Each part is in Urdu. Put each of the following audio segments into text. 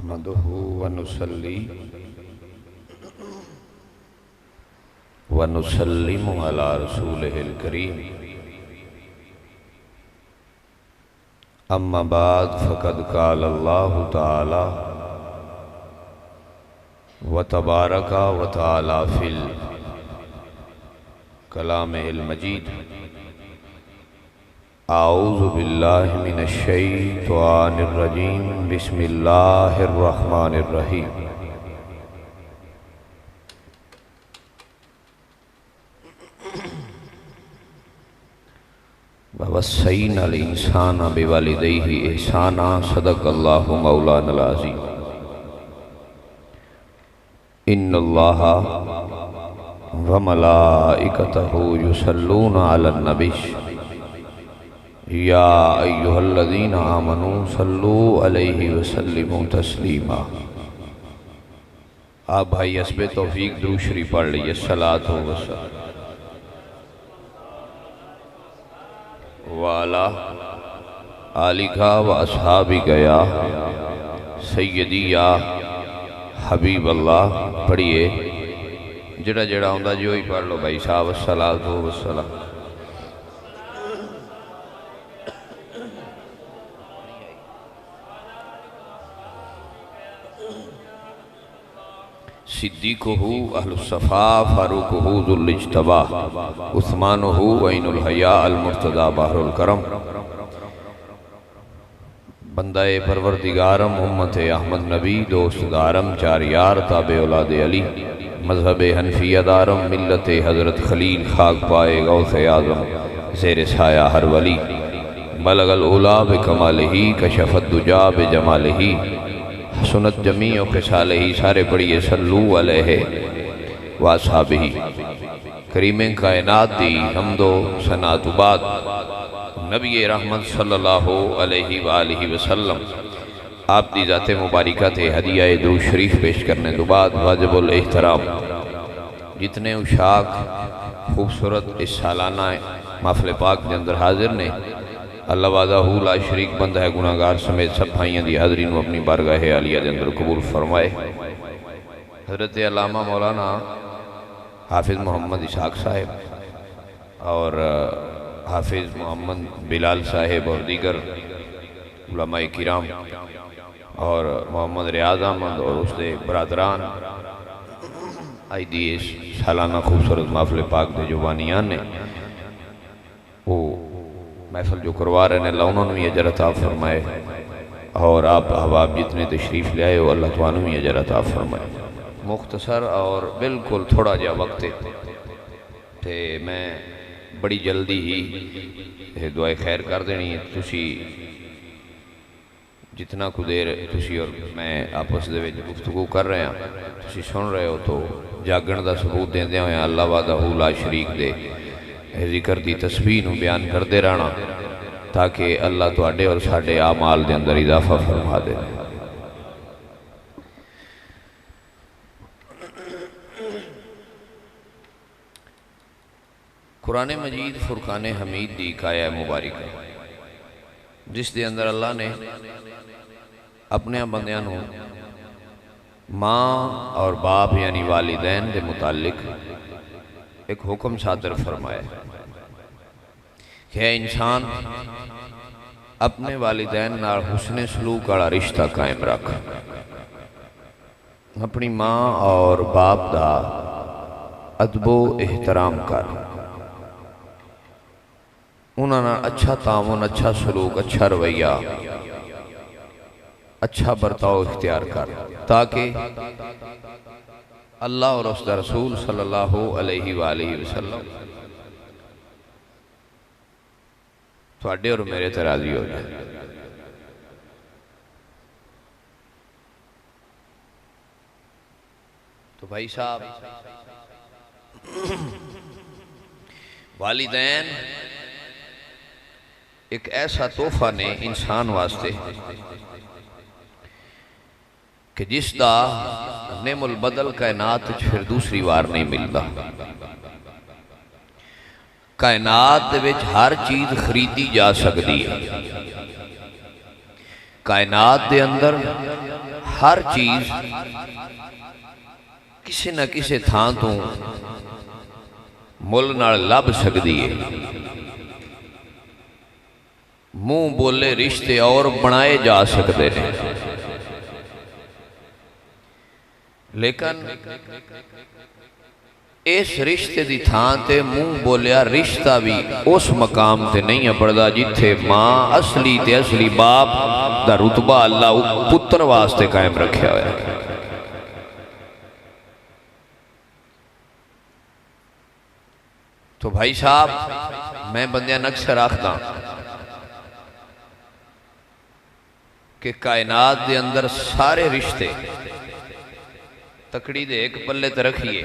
نحمده ونصلي ونسلم على رسوله الكريم اما بعد فقد قال الله تعالى وتبارك وتعالى في الكلام المجيد اعوذ باللہ من الشیطان الرجیم بسم اللہ الرحمن الرحیم ووصینا الانسان بوالدیہ احسانا صدق اللہ مولانا العظیم ان اللہ وملائکتہ یصلون علی النبی یا ایہا الذین آمنوا صلو علیہ وسلموا تسلیما۔ آپ بھائی حسب توفیق درود شریف پڑھ لیجئے۔ الصلاۃ والسلام وعلی آلک و اصحابک یا سیدی یا حبیب اللہ۔ پڑھئے جڑا جڑا ہوندہ جو ہی پڑھ لو بھائی صاحب۔ الصلاۃ والسلام صدیقہ اہل الصفا فاروقہ ذو الاجتبا عثمانہ عین الحیاء المرتضی بحر الکرم بندہ پروردگارم امت احمد نبی دوست دارم چار یار تابع اولاد علی مذہب حنفیہ دارم ملت حضرت خلیل خاک پائے غوث اعظم زیر سایہ ہر ولی بلغ العلا بکمالہ کشف الدجا بجمالہ سنت جمیع و خصالہ۔ سارے پڑھئے صلو علیہ واصحابہ۔ کریم کائنات دی حمد و ثنا تو بعد نبی رحمت صلی اللہ علیہ وآلہ وسلم آپ دی ذات مبارکہ تھے ہدیہ درود شریف پیش کرنے تو بعد واجب الاحترام جتنے اشاق خوبصورت اس سالانہ محفل پاک کے اندر حاضر نے، اللہ وعدہ لا شریک بند ہے گناہگار سمیت سب بھائیاں دی حاضرین و اپنی بارگاہ عالیہ دے اندر قبول فرمائے۔ حضرت علامہ مولانا حافظ محمد اسحاق صاحب اور حافظ محمد بلال صاحب اور دیگر علماء کرام اور محمد ریاض احمد اور اس دے برادران آئی دی اس سالانہ خوبصورت محفل پاک دے جو بانیان نے وہ محفل جو کروا رہے ہیں، اللہ انہوں نے یہ اجر عطا فرمائے اور آپ احباب جتنے تشریف لے آئے ہو اللہ تعالیٰ نے یہ اجر عطا فرمائے۔ مختصر اور بالکل تھوڑا جا وقت تھے، میں بڑی جلدی ہی دعائے خیر کر دینی ہے۔ تسی جتنا کو دیر تسی اور میں آپس دے وچ گفتگو کر رہے ہیں تسی سن رہے ہو تو جاگن دا ثبوت دیں دے ہوئے اللہ وعدہ لا شریک دے ذکر دی تسبیح نو بیان کر دے رہنا تاکہ اللہ تو اڈے اور ساڑے اعمال دے اندر اضافہ فرما دے۔ قرآن مجید فرقان حمید دی آیہ مبارکہ جس دے اندر اللہ نے اپنے بندیاں نو ماں اور باپ یعنی والدین دے متعلق ایک حکم صادر فرمایا کہ اے انسان اپنے والدین نال حسن سلوک والا رشتہ قائم رکھ، اپنی ماں اور باپ دا ادب و احترام کر، انہاں نال اچھا تعاون، اچھا سلوک، اچھا رویہ، اچھا برتاؤ اختیار کر تاکہ اللہ اور اس رسول صلی اللہ علیہ وآلہ وسلم تو اڈے اور میرے تراضی ہو جائے۔ تو بھائی صاحب والدین ایک ایسا تحفہ نے انسان واسطے کہ جس دا نعم البدل کائنات پھر دوسری وار نہیں ملتا۔ کائنات دے وچ ہر چیز خریدی جا سکتی ہے، کائنات دے اندر ہر چیز کسی نہ کسی تھان تو مل نال لب سکدی ہے. منہ بولے رشتے اور بنائے جا سکتے ہیں، لیکن اس رشتے دی تھان تے منہ بولیا رشتہ بھی اس مقام تے نہیں پڑدا جتھے ماں اصلی تے اصلی باپ دا رتبہ اللہ پتر واسطے قائم رکھیا ہوا ہے. تو بھائی صاحب میں بندیاں اکثر آکھدا کہ کائنات دے اندر سارے رشتے تکڑی دے ایک پلے تے رکھیے،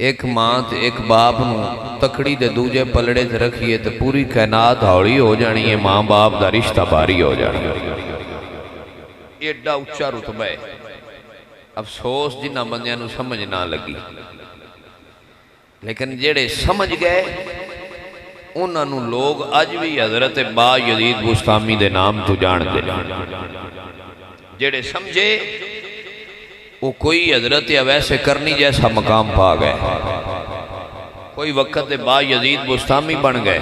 ایک ماں تے ایک باپ نو تکڑی دے دوجے پلڑے تے رکھیے تے پوری کائنات ہوڑی ہو جانی ہے، ماں باپ دا رشتہ بھاری ہو جانا. ایڈا اچھا رتبہ ہے. افسوس جنہ بندیاں نو سمجھ نہ لگی، لیکن جڑے سمجھ گئے انہاں نو لوگ اج بھی حضرت با یزید بستامی دے نام تو جان دے. جڑے سمجھے وہ کوئی حضرت اویس کرنی جیسا مقام پا گئے، کوئی وقت دے با یزید بستامی بن گئے،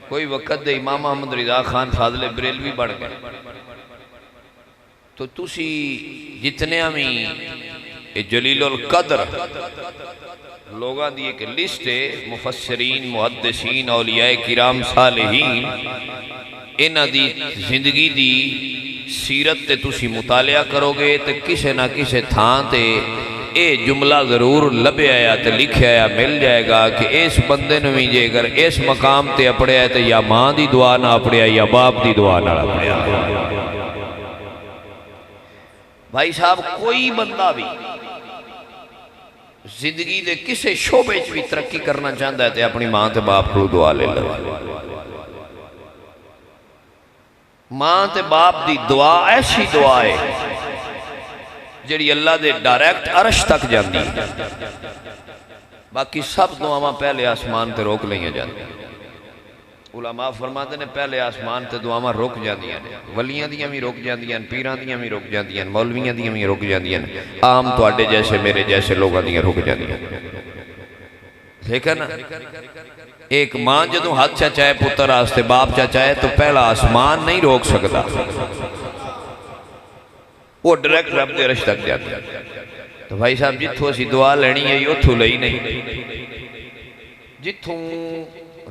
کوئی وقت دے امام محمد رضا خان فاضل بریلوی بن گئے. تو تسی جتنے ہمیں جلیل القدر لوگاں دی ایک لسٹ ہے، مفسرین، محدثین، اولیاء کرام، صالحین، انہاں دی زندگی دی سیرت تے تسی مطالعہ کرو گے تے کسے نہ کسے تھان تے اے جملہ ضرور لبے آیا تے لکھے آیا مل جائے گا کہ اس بندے نویں جے اگر اس مقام تے اپڑے آئے تے یا ماں دی دعا نہ اپڑے آئے یا باپ دی دعا نہ اپڑے آئے. بھائی صاحب کوئی بندہ بھی زندگی دے کسے شعبے بھی ترقی کرنا چاہتا ہے تے اپنی ماں تے باپ کو دعا لے لو. ماں تے باپ دی دعا ایسی دعا ہے جڑی اللہ دے ڈائریکٹ عرش تک جاندی. باقی سب دعاواں پہلے آسمان تے روک لئیاں جاندی. علماء فرماتے ہیں پہلے آسمان تے دعاواں روک جاندیاں نے، ولیاں دیاں بھی روک جاندیاں، پیراں دیاں بھی روک جاندیاں، مولویاں دیاں بھی روک جاندیاں، عام تواڈے جیسے میرے جیسے لوگاں دیاں روک جاندیاں. لیکن ایک ماں جدوں ہاتھ چاچائے پتر آستے باپ چاچائے تو پہلا آسمان نہیں روک سکتا، وہ ڈائریکٹ رب دے عرش تک جاتا. تو بھائی صاحب جتھوں اسی دعا لینی ہے اتھوں لئی نہیں، جتھوں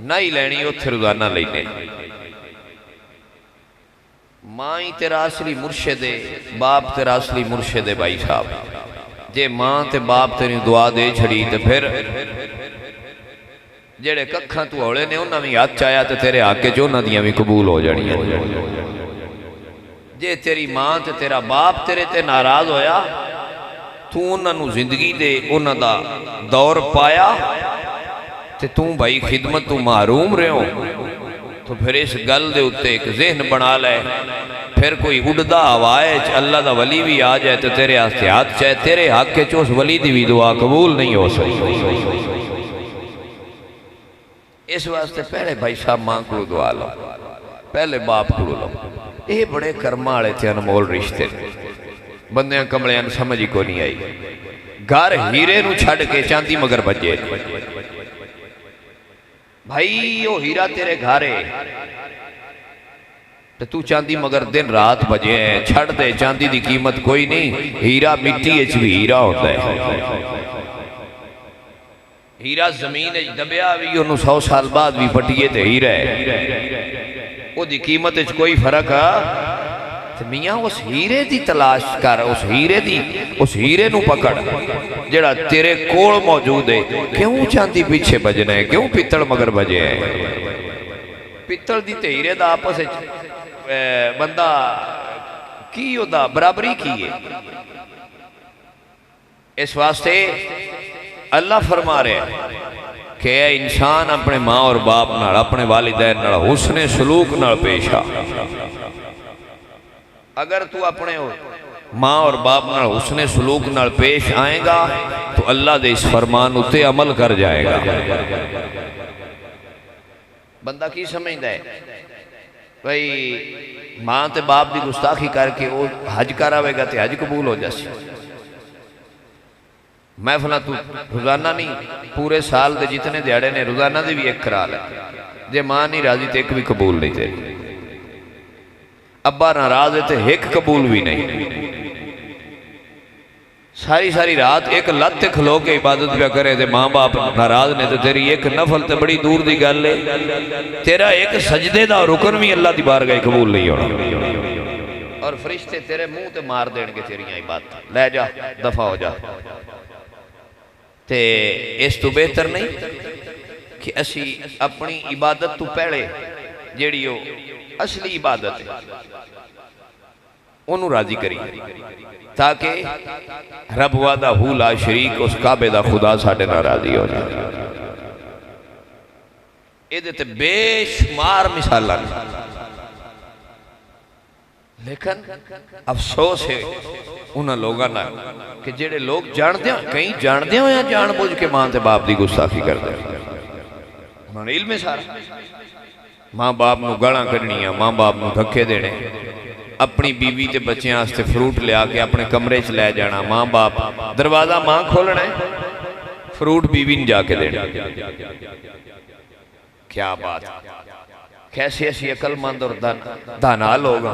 نہیں لینی اتھے روزانہ لینے. ماں ہی تیرا اصلی مرشد ہے، باپ تیرا اصلی مرشد ہے. بھائی صاحب جے ماں تے باپ تیری دعا دے چھڑی تے پھر جڑے ککھاں تو ہوڑے نے انہاں بھی ہاتھ چاہیا تے تیرے آکے جو انہاں دیاں بھی قبول ہو جانی ہے. جے تیری ماں تے تیرا باپ تیرے تے ناراض ہویا تو انہاں نو زندگی دے انہاں دا دور پایا تے توں بھائی خدمت تو محروم رہے ہو تو پھر اس گل دے اتے ایک ذہن بنا لے. پھر کوئی اڑدا ہوائے اللہ دا ولی بھی آ جائے تو تیرے ہاتھ چاہے تیرے حق کے چوس ولی دی بھی دعا قبول نہیں ہو سکتی. اس واسطے پہلے بھائی صاحب ماں کو دعا لو، پہلے باپ کو لو. یہ بڑے کرما والے تھے انمول رشتے، بندیاں کملیاں سمجھ ہی کو نہیں آئی. گھر ہیرے نو چھڑ کے چاندی مگر بجے. بھائی وہ ہیرا تیرے گھارے تو چاندی مگر دن رات بجے ہیں، چھڑ دے. چاندی دی قیمت کوئی نہیں، ہیرا مٹی اچھ بھی ہیرا ہوتا ہے. ہیرا زمین دبیا بھی انہوں 100 سال بعد بھی پٹیے تے ہیرا ہے، وہ دی قیمت اچھ کوئی فرق ہے. میاں اس ہیرے دی تلاش کر، اس ہیرے نو پکڑ جڑا تیرے کوڑ موجود ہے. کیوں چاندی پیچھے بجنے ہیں، کیوں پتل مگر بجے ہیں؟ پتل دی تے ہیرے دا آپس بندہ کی ہوتا برابری کی ہے. اس واسطے اللہ فرما رہے ہیں کہ اے انسان اپنے ماں اور باپ نال، اپنے والدین نال حسن سلوک نال پیش آ. اگر تو اپنے ماں اور باپ نال حسن سلوک نال پیش آئے گا تو اللہ دے اس فرمان اتے عمل کر جائے گا. بندہ کی سمجھتا ہے بھئی ماں تے باپ دی گستاخی کر کے وہ حج کر آوے گا تے حج قبول ہو جاسی محفلہ تو روزانہ نہیں پورے سال دے جتنے دیاڑے نے روزانہ دے بھی ایک کرا لے جے ماں نہیں راضی تے ایک بھی قبول نہیں تیری ابا ناراض ہے تے ایک قبول بھی نہیں ساری رات ایک لت تے کھلو کے عبادت پہ کرے تے ماں باپ ناراض نے تے تیری ایک نفل تے بڑی دور دی گل ہے تیرا ایک سجدے دا رکن بھی اللہ دی بارگاہ قبول نہیں ہونا اور فرشتے تیرے منہ تے مار دین گے تیریاں عبادت لے جا دفع ہو جا تے اس تو بہتر نہیں کہ اسی اپنی عبادت تو پہلے جیڑی ہو اصلی عبادت ہے انہوں راضی کری تاکہ رب وعدہ لا شریک اس کعبے دا خدا ساڑھے نہ راضی ہو جائے یہ دیتے بے شمار مثالہ لیکن افسوس ہے انہاں لوگاں نہ کہ جڑے لوگ جان دیں کہیں جان دیں یا جان بوجھ کے ماں تے باپ دی گستاخی کر دیں انہوں نے علم سارا ماں باپ نو گالاں کرنی ہے ماں باپ نو دھکے دینے اپنی بیوی تے بچیاں آستے فروٹ لے آکے اپنے کمرے چ لے جانا ماں باپ دروازہ ماں کھولنا ہے فروٹ بیوی نے جا کے دینا کیا بات کیسے ایسی عقل مند اور دانا لوگا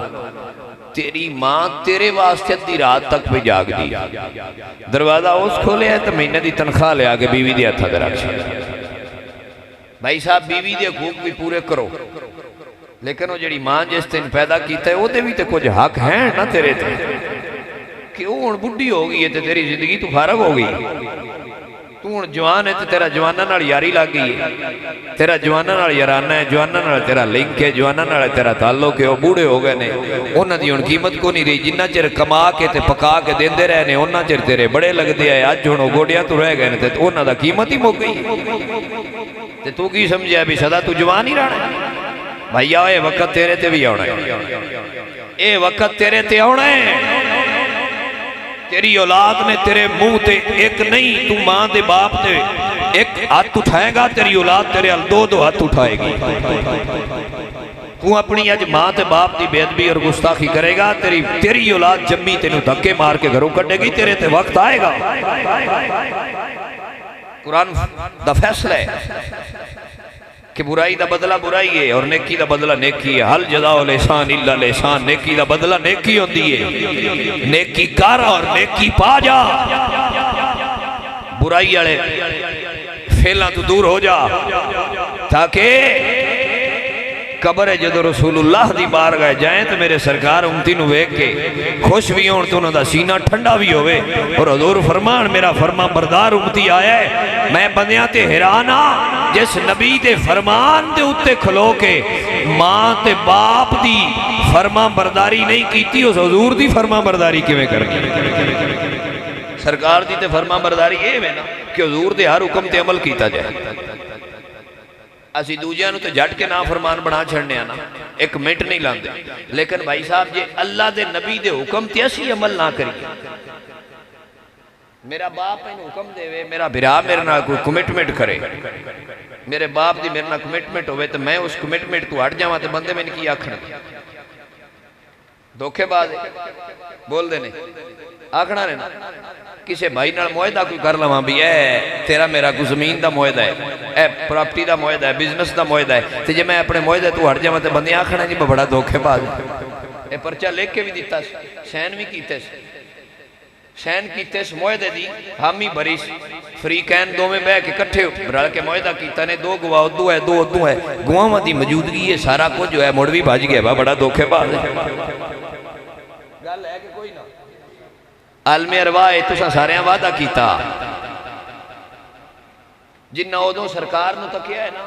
تیری ماں تیرے واسطے دی رات تک بھی جاگ دی دروازہ اس کھولے ہے تو مہینے دی تنخواہ لے آکے بیوی دی ہتھا دے رکھ بھائی صاحب بیوی دی حقوق بھی پورے کرو لیکن وہ جڑی ماں جس تین پیدا کیتا ہے وہ دے بھی تے کچھ حق ہیں نا تیرے تے کہ وہ ان بڑھی ہو گئی ہے تے تیری زندگی تو فارغ ہو گئی تو ان جوان ہے تے تیرا جوانہ نال یاری لگ گئی ہے تیرا جوانہ نال یارانہ ہے جوانہ نال تیرا لنک ہے جوانہ نال تیرا تعلق ہے وہ بوڑھے ہو گئے نے انہاں دی ان قیمت کو نہیں رہی جنہ چر کما کے تے پکا کے دیندے رہے نے انہاں چر تیرے بڑے لگ دے آئے آج جونوں گوڑیاں تو رہ گئے نے تے انہاں دا قیمت ہی مک گئی تے تو کی سمجھے ابھی صدا تو جوان ہی رہنا ہے بھائی آؤ اے وقت تیرے تے بھی آونا ہے اے وقت تیرے تے آونا ہے تیری اولاد نے تیرے منہ تے ایک نہیں تو ماں دے باپ تے ایک ہاتھ اٹھائے گا تیری اولاد تیرے دو ہاتھ اٹھائے گی تو اپنی اج ماں تے باپ دی بے ادبی اور گستاخی کرے گا تیری اولاد جمی تینوں دھکے مار کے گھروں کٹے گی تیرے تے وقت آئے گا قرآن دا فیصلہ ہے کہ برائی دا بدلہ برائی ہے اور نیکی دا بدلہ نیکی ہے حل جزاء الاحسان الا الاحسان نیکی دا بدلہ نیکی ہوتی ہے نیکی کر اور نیکی پا جا برائی والے فعلاں تو دور ہو جا تاکہ قبر جدو رسول اللہ دی بارگاہ جائیں تو میرے سرکار امتی نو ویکھ کے خوش بھی ہون تو انہوں دا سینہ ٹھنڈا بھی ہوئے اور حضور فرمان میرا فرمان بردار امتی آیا ہے میں بندیاں تے حیرانہ جس نبی دے فرمان دے اتے کھلو کے ماں تے باپ دی فرمان برداری نہیں کیتی اس حضور دی فرمان برداری کیویں کرنی سرکار دی تے فرمان برداری یہ ہے نا کہ حضور دے ہر حکم تے عمل کیتا جائے اسی دوجیاں نو تے جھٹ کے نافرمان بنا چھڑنے آنا ایک منٹ نہیں لاندے لیکن بھائی صاحب جے اللہ دے نبی دے حکم تے اسی عمل نہ کریے میرا باپ انہوں حکم دے وے میرا برا میرے نہ کوئی کمٹمنٹ کرے میرے باپ دی میرے نہ کمٹمنٹ ہوئے تو میں اس کمٹمنٹ تو ہٹ جاواں تے بندے میں نے کی آکھنا دھوکے باز بول دینے آکھنا رہنا کسے بھائی نال معاہدہ کوئی کر لواں بھی اے تیرا میرا کوئی زمین دا معاہدہ ہے اے پراپرٹی دا معاہدہ ہے بزنس دا معاہدہ ہے تے جے میں اپنے معاہدے تو ہٹ جاواں تے بندے آکھنا جی میں بڑا دھوکے باز اے پرچہ لکھ کے بھی دیتا سین بھی کیتے سین کیتے اس معاہدے دی حامی بریس فریقین دو میں بے کے کٹھے رل کے معاہدہ کیتا نے دو گواہ ادو ہے دو ادو ہے گواہ دی موجودگی ہے سارا کچھ جو ہے مڑ بھی بھاج گیا بڑا دھوکے باز ہے گل ہے کہ کوئی نہ عالم ارواح تساں سارے وعدہ کیتا جنہ ادو سرکار نو تکیا ہے نا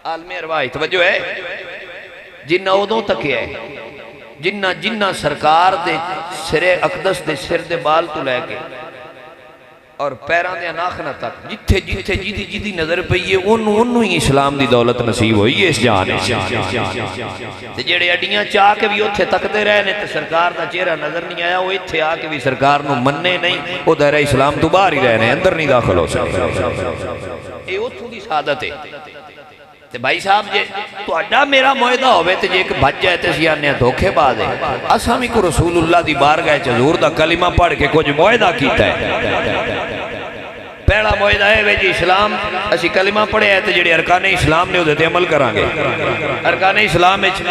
عالم ارواح توجہ ہے جنہ ادو تکیا ہے جنہ سرکار دے سرے اقدس دے سر دے بال تو لے کے اور پیران دے اناخنہ تک جتھے جیدی نظر پہ یہ انہوں ہی اسلام دی دولت نصیب ہوئی ہے اس جانے تے جڑے اڈیاں چاہ کے بھی اتھے تک دے رہے نے تے سرکار دا چہرہ نظر نہیں آیا وہ اتھے آ کے بھی سرکار نو مننے نہیں وہ دائرہ اسلام تو باہر ہی رہنے اندر نہیں داخل ہو سکتے یہ اتھو دی سعادت ہے تے بھائی صاحب جے تو اڈا میرا معاہدہ ہوئے تے جے ایک بچ جائے تے سیانے دھوکے باز ہے اساں بھی کو رسول اللہ دی بارگاہ چ حضور دا کلمہ پڑھ کے کچھ معاہدہ کیتا ہے پہلا معاہدہ ہے وے جی اسلام اسی کلمہ پڑھے ہیں تے جڑے ارکان اسلام نے او تے عمل کران گے ارکان اسلام وچ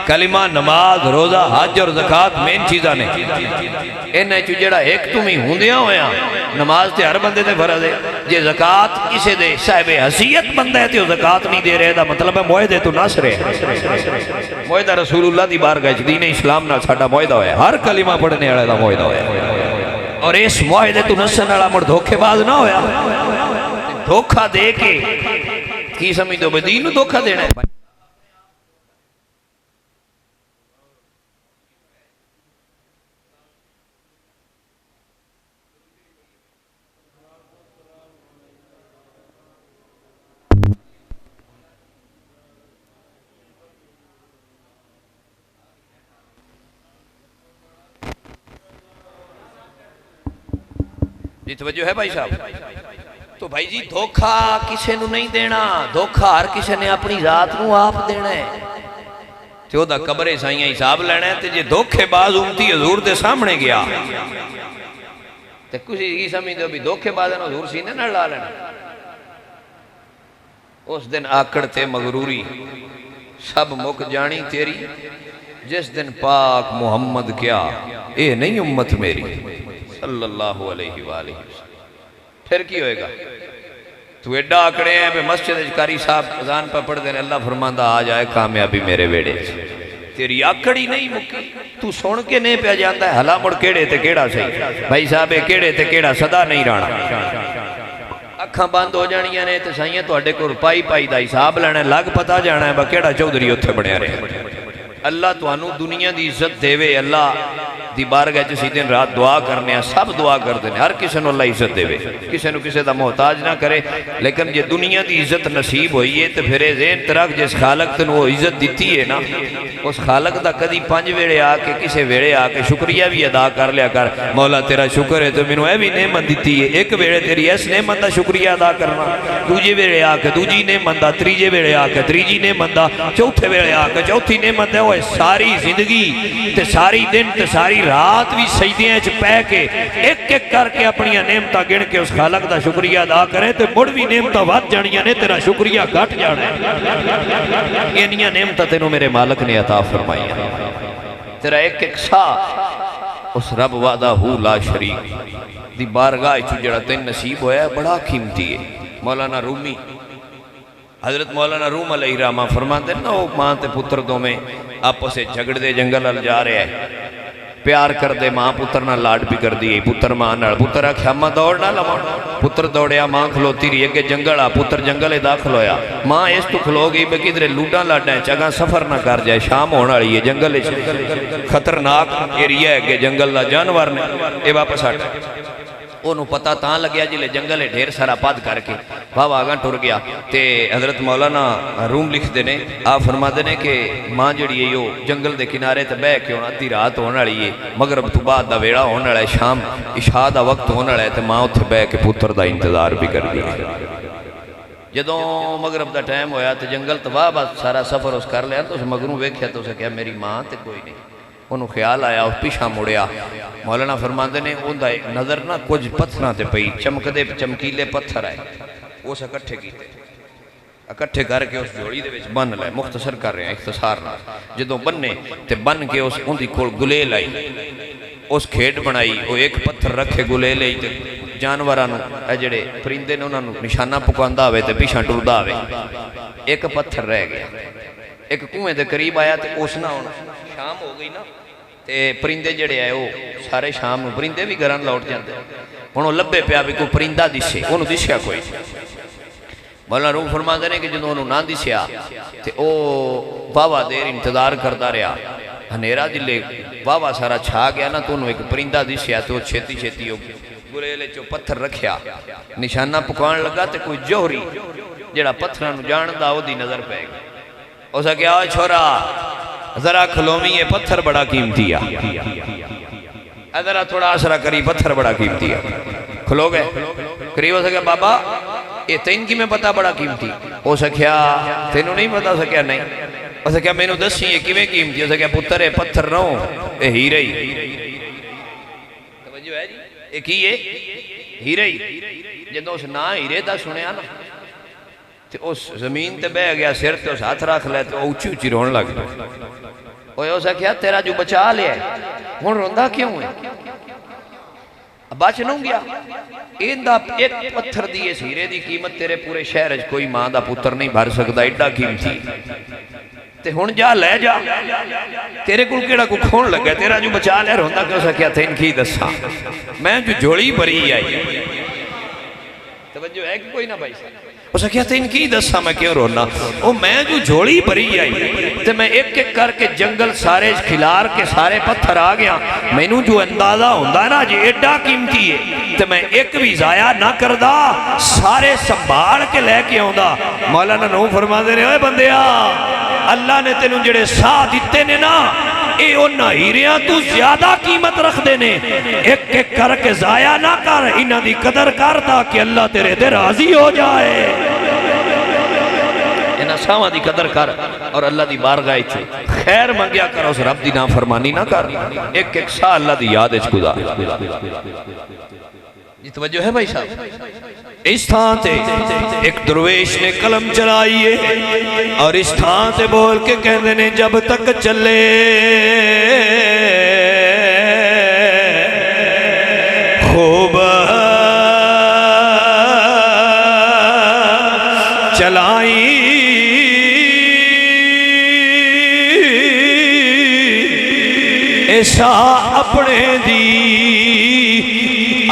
کلمہ نماز روزہ حج اور زکات مین چیزاں نے انہاں چ جڑا ایک تمہیں ہوندیاں ہویاں نماز تے ہر بندے تے فرض ہے جے زکات کسے دے صاحب حیثیت بندہ ہے تے او زکات نہیں دے رہے دا مطلب ہے معاہدے تو نس رہے معاہدہ رسول اللہ دی بارگاہ وچ دین اسلام نال ساڈا معاہدہ ہویا ہر کلمہ پڑھنے والے دا معاہدہ ہویا اور اس معاہدے تو نسن والا مڑ دھوکے باز نہ ہویا دھوکہ دے کے کی سمجھ دو دین نو دھوکہ دینا ہے جی توجہ ہے بھائی صاحب تو بھائی جی دھوکہ کسے نو نہیں دینا دھوکہ ہر کسے نے اپنی ذات نو آپ دینا ہے تو دا قبر سائیاں حساب لینا ہے تے جے دھوکے باز امتی حضور دے سامنے گیا تے کسی کی سمجھ دو بھی دھوکے باز نے حضور سینے نہ لا لینا اس دن آکڑ تے مغروری سب مک جانی تیری جس دن پاک محمد کیا اے نہیں امت میری صلی اللہ علیہ وآلہ وسلم پھر کی ہوئے گا تو ایڈا آکڑے ہیں پہ مسجد اجکاری صاحب اذان پہ پڑھ دینے اللہ فرماندہ آ جائے کامیابی میرے ویڑے تیری آکڑی نہیں مکی تو سن کے نہیں پہ جانتا ہے حلا مڑ کیڑے تے کیڑا صحیح بھائی صاحب کیڑے تے کیڑا صدا نہیں رانا اکھاں بند ہو جانیاں نے تے سائیاں تو اڈے کو پائی پائی دا حساب لینا ہے لگ پتا جانا ہے با کیڑا چودری اتھے بڑھیا رہے اللہ تو انو دنیا دی عزت دے وے اللہ دی بارگاہ جسی دن رات دعا کرنے ہیں سب دعا کر دینے ہر کسی نو اللہ عزت دے وے کسی نو کسی دا محتاج نہ کرے لیکن یہ دنیا دی عزت نصیب ہوئی ہے تو پھر ذہن ترک جس خالق تن وہ عزت دیتی ہے نا اس خالق دا کدی پانچ ویڑے آکے کسی ویڑے آکے شکریہ بھی ادا کر لیا کر مولا تیرا شکر ہے تو منو اے بھی نعمت دیتی ہے ایک ویڑے تیری اس نعمت دا شکریہ ادا کرنا دوجے ویڑے آکے دوجی نعمت دا تریجے ویڑے آکے تریجی نعمت دا چوتھے ویڑے آکے چوتھی نعمت ہے وہ ساری زندگی تے ساری دن تے ساری رات بھی سجدیاں چ پہ کے ایک ایک کر کے اپنی نعمتاں گن کے اس خالق دا شکریہ ادا کریں تے مڑ بھی نعمتاں ود جانیاں نے تیرا شکریہ گھٹ جانا ہے انیاں نعمتاں تینوں میرے مالک نے عطا فرمائی تیرا ایک ایک سا اس رب وعدہ لا شریک دی بارگاہ چ جڑا تین نصیب ہویا ہے بڑا قیمتی ہے مولانا رومی حضرت مولانا روم علیہ الرحمہ فرماتے ہیں نا وہ ماں تے پتر دو میں آپس سے جھگڑ دے جنگل ال جا رہے ہیں پیار کر دے ماں پتر نہ لاڈ بھی کر دی پتر ماں نال پتر آکھیا ماں دوڑ نہ لما پتر دوڑیا ماں کھلوتی رہی اگے جنگل آ پتر جنگل داخل ہویا ماں اس تو کھلو گئی بے کدھر لوڈاں لاڈاں چگاں سفر نہ کر جائے شام ہونے والی ہے جنگل خطرناک ایریا ہے کہ جنگل دا جانور نے اے واپس ہٹ انہوں پتہ تاں لگیا جلے جنگل ڈھیر سارا پاد کر کے بابا آگاں ٹر گیا تے حضرت مولانا روم لکھ دینے آپ فرما دینے کہ ماں جڑی ہے یو جنگل دے کنارے تے بے کے ہونا تی رات ہونے والی ہے مغرب تو بعد دا ویڑا ہونے والا ہے شام عشاء دا وقت ہونے والا ہے تے ماں اتھے بے کے پتر دا انتظار بھی کر دیا جدوں مغرب دا ٹائم ہویا تے جنگل تو بعد سارا سفر اس کر لیا تو اس مغروں ویکھیا تو اسے کہا میری ماں تے کوئی نہیں انہوں خیال آیا اس پیشہ مڑیا مولانا فرماندے نے ان دا نظر نہ کچھ پتھراں تے پئی چمکدے چمکیلے پتھر آئے وہ سے اکٹھے کیتے اکٹھے کر کے اس جوڑی دے وچ بن لائے مختصر کر رہے ہیں اختصار نہ جدوں بننے تے بن کے اس ان دی کول گلے لائی اس کھیڈ بنائی وہ ایک پتھر رکھے گلے لائی تے جانورانو اے جڑے پرندے نے انہاں نو نشانہ پکاندا ہوئے تے پیچھے ٹردا ہوئے ایک پتھر رہ گیا ایک کنویں دے قریب آیا تے اس نہ ہونا شام ہو گئی نا تے پرندے جڑے آئے وہ سارے شام نو پرندے بھی گھران لوٹ جاندے انہوں لبے پیا بھی کوئی پرندہ دسے انہوں دسیا کوئی مولانا روم فرما دینے کہ جنہوں انہوں نہ دسیا تے او واوا دیر انتظار کرتا رہا ہنیرا جلے واوا سارا چھا گیا نا تو انہوں ایک پرندہ دسیا تو چھتی چھتی ہو گلیلے چو پتھر رکھیا نشانہ پکوان لگا تے کوئی جوہری جڑا پتھرانو جاندہ ہو دی نظر پہ گیا اسا کیا چھوڑا ذرا کھلومی یہ پتھر بڑا قیمتی ہے ذرا تھوڑا آسرا کری پتھر بڑا قیمتی ہے کھلو گئے قریب ہو سکے بابا یہ تین کی میں پتا بڑا قیمتی ہو سکیا تینوں نہیں پتا سکیا نہیں ہو سکیا مینوں دسی یہ کیویں قیمتی ہو سکیا پتر ہے پتھر نہ اے ہیرے ہی توجہ ہے جی اے کی ہے ہیرے ہی جدوں اس نا ہیرے دا سنیا نا تے اس زمین تے بہ گیا سر تے اس ہاتھ رکھ لے تے اونچی اونچی رون لگ گیا اوے ہو سکیا تیرا جو بچا لیا ہن روندا کیوں ہے بچ نوں گیا ایندہ ایک پتھر دی اس ہیرے دی قیمت تیرے پورے شہر کوئی ماں دا پتر نہیں بھر سکدا ایڈا قیمتی تے ہن جا لے جا تیرے کول کیڑا کو کھون لگا تیرا جو بچا لے روندا کیوں سکیا تھے ان کی دساں میں جو جوڑی بری آئی توجہ ہے کہ کوئی نہ بھائی وہ سکیا تھے ان کی دساں میں کیوں رونا وہ میں جو جوڑی بری آئی تے میں ایک ایک کر کے جنگل سارے کھلار کے سارے پتھر آ گیا میں نو جو اندازہ ہوندہ نا جی ایڈا قیمتی ہے تے میں ایک بھی ضائع نہ کردہ سارے سنبھال کے لے کے ہوندہ مولانا نو فرما دے رہے ہوئے بندیا اللہ نے تینوں جڑے سا دیتے نے نا اے انہا ہیریاں تو زیادہ قیمت رکھ دینے ایک ایک کر کے ضائع نہ کر انہا دی قدر کر تاکہ اللہ تیرے دے راضی ہو جائے انہا ساوہ دی قدر کر اور اللہ دی بارگاہ چھو خیر منگیا کر اس رب دی نافرمانی نہ کر ایک ایک سا اللہ دی یاد اچھ کدا یہ توجہ ہے بھائی صاحب اس تھان تے ایک درویش نے قلم چلائیے اور اس تھان تے بول کے کہنے نے جب تک چلے خوب چلائی ایسا اپنے دی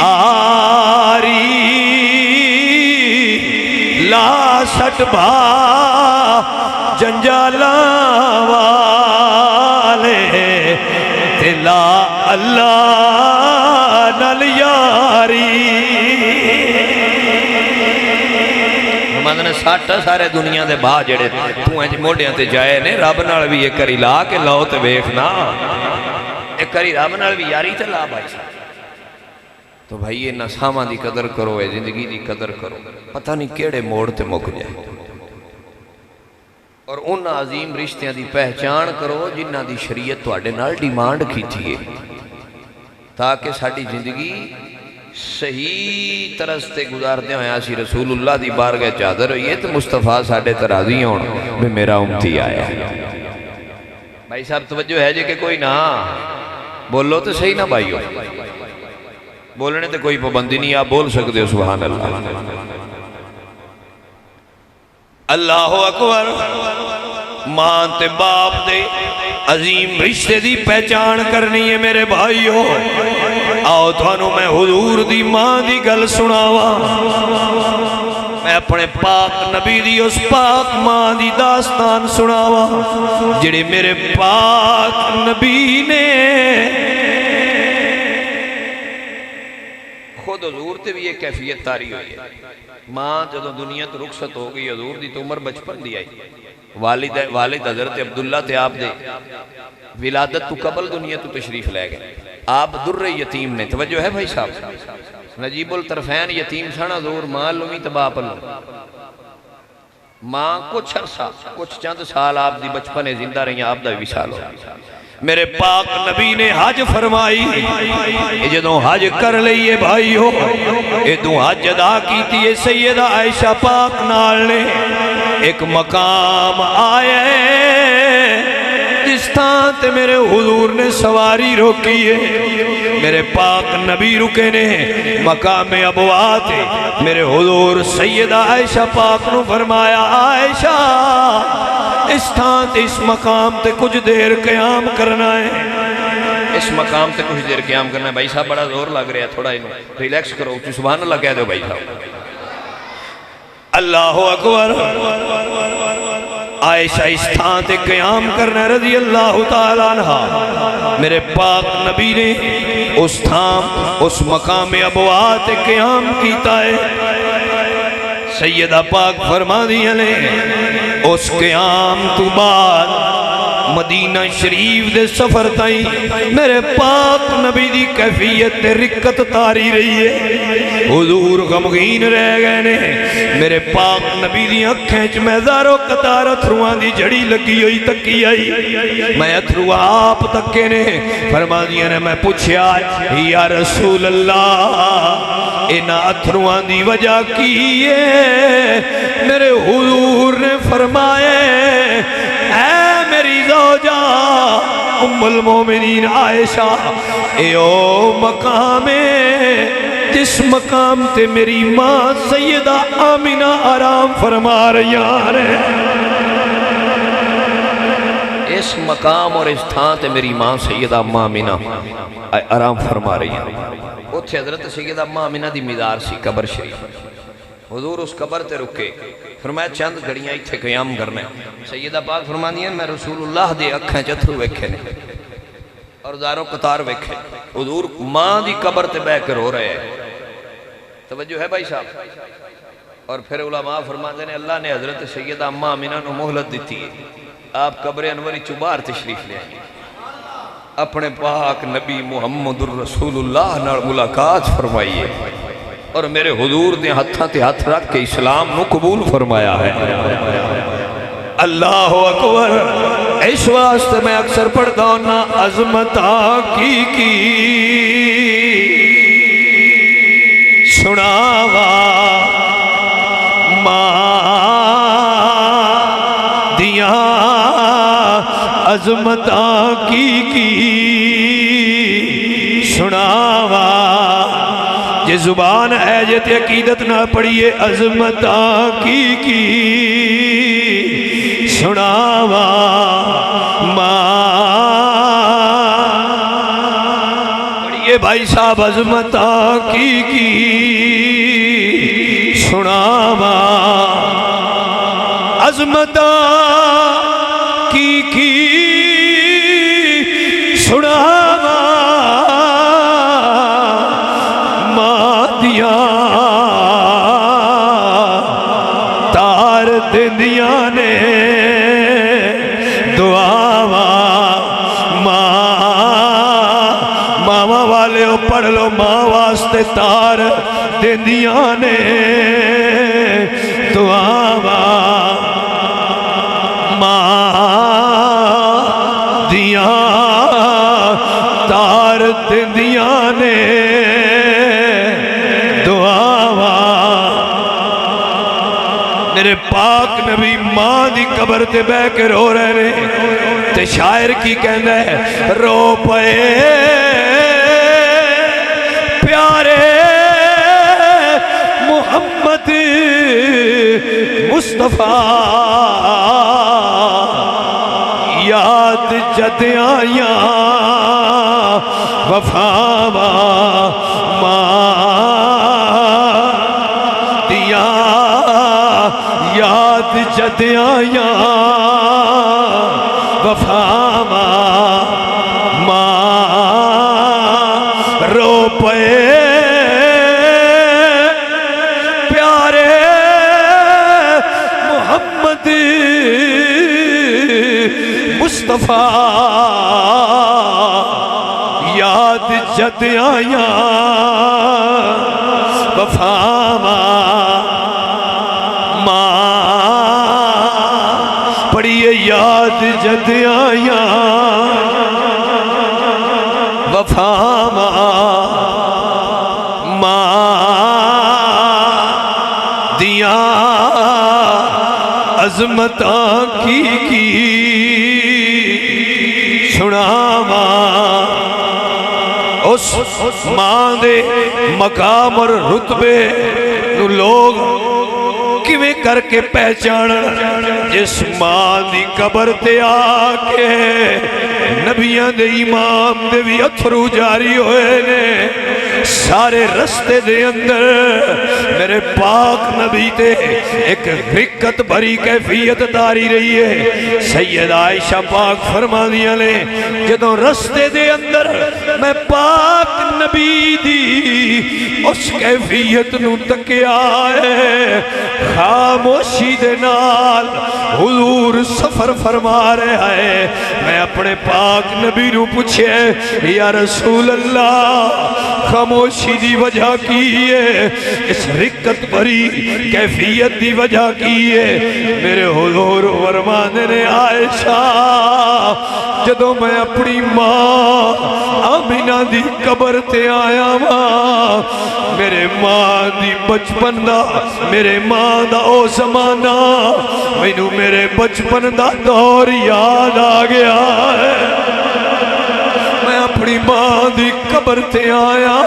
آری لا سٹ بھا جنجالا والے تلا اللہ نل یاری محمد نے ساٹھا سارے دنیا دے باہ جڑے تو ہیں موڑیاں تے جائے نے رب نال بھی ایک کری لا کے لاؤ تے بیکھنا ایک کری رب نال بھی یاری تے لا بھائی صاحب تو بھائی یہ نسامہ دی قدر کرو اے زندگی دی قدر کرو پتہ نہیں کیڑے موڑ تے مک جائے اور ان عظیم رشتیاں دی پہچان کرو جنہ دی شریعت تو اڈے نال ڈیمانڈ کی تھی تاکہ ساڑی زندگی صحیح ترستے گزارتے ہوئے آسی رسول اللہ دی بارگاہ چادر ہوئی تو مصطفیٰ ساڑے تراضی ہونا میں میرا امتی آیا بھائی صاحب توجہ ہے جے کہ کوئی نہ بولو تو صحیح نہ بھائیو بولنے تے کوئی پابندی نہیں آپ بول سکتے ہو سبحان اللہ اللہ اکبر ماں تے باپ دے عظیم رشتے دی پہچان کرنی ہے میرے بھائیو آؤ تھانو میں حضور دی ماں دی گل سناوا میں اپنے پاک نبی دی اس پاک ماں دی داستان سناوا جڑے میرے پاک نبی نے خود حضور تے بھی یہ کیفیت تاری ہوئی ہے ماں جدو دنیا تو رخصت ہو گئی حضور دی تو عمر بچپن دی آئی والد حضرت عبداللہ تے آپ دے ولادت تو قبل دنیا تو تشریف لے گئے آپ در یتیم نے توجہ ہے بھائی صاحب نجیب الطرفین یتیم سانا حضور ماں لومی تباہ پلو ماں کچھ عرصہ کچھ چند سال آپ دی بچپن زندہ رہی آپ دا وصال ہو میرے پاک نبی نے حج فرمائی جدوں حج کر لئیے بھائی ہو ایدوں حج ادا کیتی ہے سیدہ عائشہ پاک نال نے ایک مقام آئے جس تھان تے میرے حضور نے سواری روکی ہے میرے پاک نبی رکے نے مقام ابوات میرے حضور سیدہ عائشہ پاک نو فرمایا عائشہ اس تھان تے اس مقام تے کچھ دیر قیام کرنا ہے اس مقام تے کچھ دیر قیام کرنا ہے بھائی صاحب بڑا زور لگ رہا ہے تھوڑا انہوں ریلیکس کرو سبحان اللہ کہہ دو بھائی صاحب اللہ اکبر عائشہ اس تھان تے قیام کرنا رضی اللہ تعالیٰ عنہ میرے پاک نبی نے اس تھان اس مقام ابوات قیام کیتا ہے سیدہ پاک فرما دیا لے اس قیام تو بعد مدینہ شریف دے سفر تائیں میرے پاک نبی دی کیفیت تے رکت تاری رہی ہے حضور غمگین رہ گئے نے میرے پاک نبی دی اکھیں چ میں زارو قطار اتھروان دی جڑی لگی ہوئی تکی آئی میں اتھرو آپ تکے نے فرما دیا نے میں پوچھیا یا رسول اللہ اینا اتھروان دی وجہ کی ہے میرے حضور نے فرمائے اے میری زوجہ ام المومنین عائشہ اے او مقام ہے جس مقام تے میری ماں سیدہ آمینہ آرام فرما رہی ہیں اس مقام اور اس تھان تے میری ماں سیدہ آمینہ آرام فرما رہی ہیں اتھے حضرت سیدہ آمینہ دی مزار سی قبر شریف حضور اس قبر تے رکے فرمایا چند گھڑیاں اتھے قیام کرنے سیدہ پاک فرما دیا میں رسول اللہ دے اکھیں چتھرو ویکھے نے اور داروں قطار ویکھے حضور ماں دی قبر تے بے کر ہو رہے ہیں توجہ ہے بھائی صاحب اور پھر علماء فرماتے ہیں اللہ نے حضرت سیدہ آمینہ نو مہلت دیتی ہے آپ قبر انوری چبار تشریف لے آئیں اپنے پاک نبی محمد الرسول اللہ نال ملاقات فرمائیے اور میرے حضور نے ہتھاں تے ہتھ رکھ کے اسلام نو قبول فرمایا ہے اللہ اکبر اس واسطے میں اکثر پڑھتا ہوں نا عظمتاں کی سناوا ماں دیاں عظمتاں کی سناوا یہ زبان ہے جت عقیدت نہ پڑھئے عظمتاں کی سناوا ماں پڑھئے بھائی صاحب عظمتاں کی سناوا عظمتاں کی سناوا مادیاں تار دندیاں نے دعاوا ماما والے ہو پڑھ لو ماں واسطے تار دندیاں نے دعاوا دیاں تار دیاں نے دعاوا میرے پاک نبی ماں دی قبر تے بے کے رو رہے تے شاعر کی کہنا ہے رو پئے پیارے محمد مصطفیٰ یاد جد آیاں وفاوا ماں دیاں یاد جد آیاں وفاوا ماں رو پئے پیارے محمد مصطفیٰ یاد جد آیاں وفاوا ماں پڑھئے یاد جد آیاں وفاوا ماں دیاں عظمتاں کی سناوا اس ماں دے مقام اور رتبے نو لوگ کیویں کر کے پہچان جس ماں دی قبر تے آکے نبیاں دے امام دے بھی اتھرو جاری ہوئے نے سارے رستے دے اندر میرے پاک نبی تے ایک رکت بھری کیفیت داری رہی ہے سید عائشہ پاک فرما دیا لے جدوں رستے دے اندر میں پاک نبی دی اس کیفیت نو تکیا ہے، خاموشی دے نال حضور سفر فرما رہا ہے۔ میں اپنے پاک نبی نو پوچھے یا رسول اللہ خاموشی دی وجہ کی ہے، اس رکت بری کیفیت دی وجہ کی ہے؟ میرے حضور فرمانے نے عائشہ جدوں میں اپنی ماں آمینہ دی قبر تے آیا ماں، میرے ماں دی بچپن دا، میرے ماں دا او زمانہ مینوں میرے بچپن دا دور یاد آ گیا ہے۔ میں اپنی ماں دی قبر تے آیا،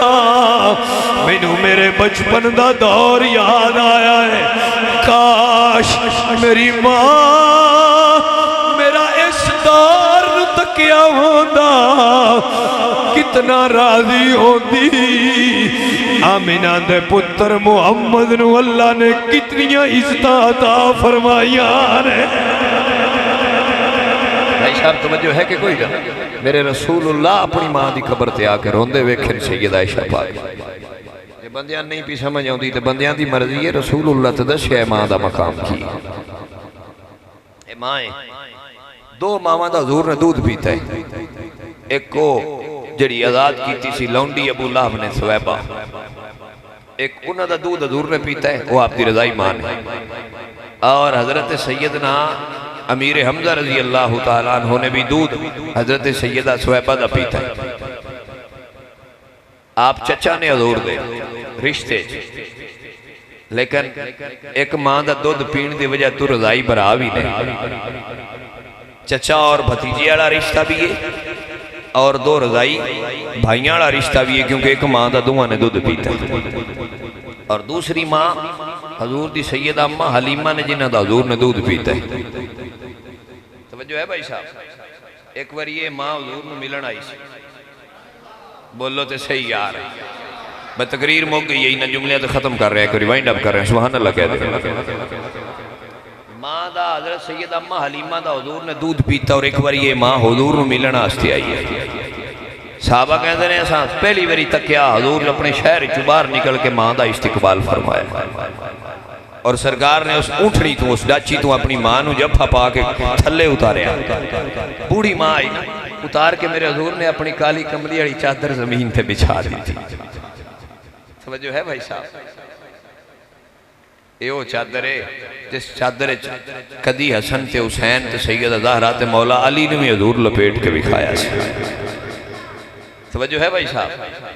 مینوں میرے بچپن دا دور یاد آیا ہے۔ کاش میری ماں میرا اس دور نو تکیا ہوندا، کتنا راضی ہوندی۔ آمینہ دے پتر محمد نو اللہ نے کتنی عزتاں عطا فرمائیاں نے۔ بھائی صاحب توجہ ہے کہ کوئی گا؟ میرے رسول اللہ اپنی ماں دی قبر تے آ کے روندے ویکھن سیدہ عائشہ پاک۔ یہ بندیاں نہیں پی سمجھ آؤندی تے بندیاں دی مرضی ہے، رسول اللہ تے دسیا ماں دا مقام کی۔ اے مائیں دو ماواں دا حضور نے دودھ پیتا ہے، ایک کو جڑی آزاد کیتی سی لونڈی ابو لہب نے سویبہ، ایک انہاں دا دودھ حضور نے پیتا ہے، وہ آپ دی رضائی ماں ہے۔ اور حضرت سیدنا امیر حمزہ رضی اللہ تعالیٰ عنہ نے بھی دودھ حضرت سیدہ سویبہ دا پیتا ہے۔ آپ چچا نے حضور دے رشتے، لیکن ایک ماں دا دودھ پین دی وجہ تو رضائی برا بھی نہیں۔ چچا اور بھتیجے والا رشتہ بھی ہے اور دو رضائی بھائیاں والا رشتہ بھی ہے، کیونکہ ایک ماں دا دوہاں نے دودھ پیتا ہے۔ اور دوسری ماں حضور دی سیدہ اماں حلیمہ نے جنہ دا حضور نے دودھ پیتا ہے۔ توجہ ہے بھائی صاحب؟ ایک بار یہ ماں حضور نے ملن آئی سی، بولو تے صحیح یار ہے، میں تقریر موک گئی، یہی نہ جملے تے ختم کر رہے ہیں، کوئی ریوائنڈ اپ کر رہے ہیں، سبحان اللہ کہہ دے۔ ماں دا حضرت سید اماں حلیمہ دا حضور نے دودھ پیتا، اور ایک بار یہ ماں حضور نے ملن آستے آئی ہے۔ صحابہ کہتے ہیں ایسا پہلی باری تکیا حضور نے اپنے شہر باہر نکل کے ماں دا استقبال فرمایا، اور سرکار نے اس اونٹھڑی تو اس ڈاچی تو اپنی ماں نو جبھا پا کے تھلے اتاریا۔ بوڑھی ماں آئی اتار کے میرے حضور نے اپنی کالی کملی والی چادر زمین پہ بچھا دی تھی۔ توجہ ہے بھائی صاحب؟ یہ وہ چادر ہے جس چادر کدی حسن تے حسین تے سیدہ زہرا تے مولا علی نے بھی حضور لپیٹ کے بکھایا سی۔ توجہ ہے بھائی صاحب؟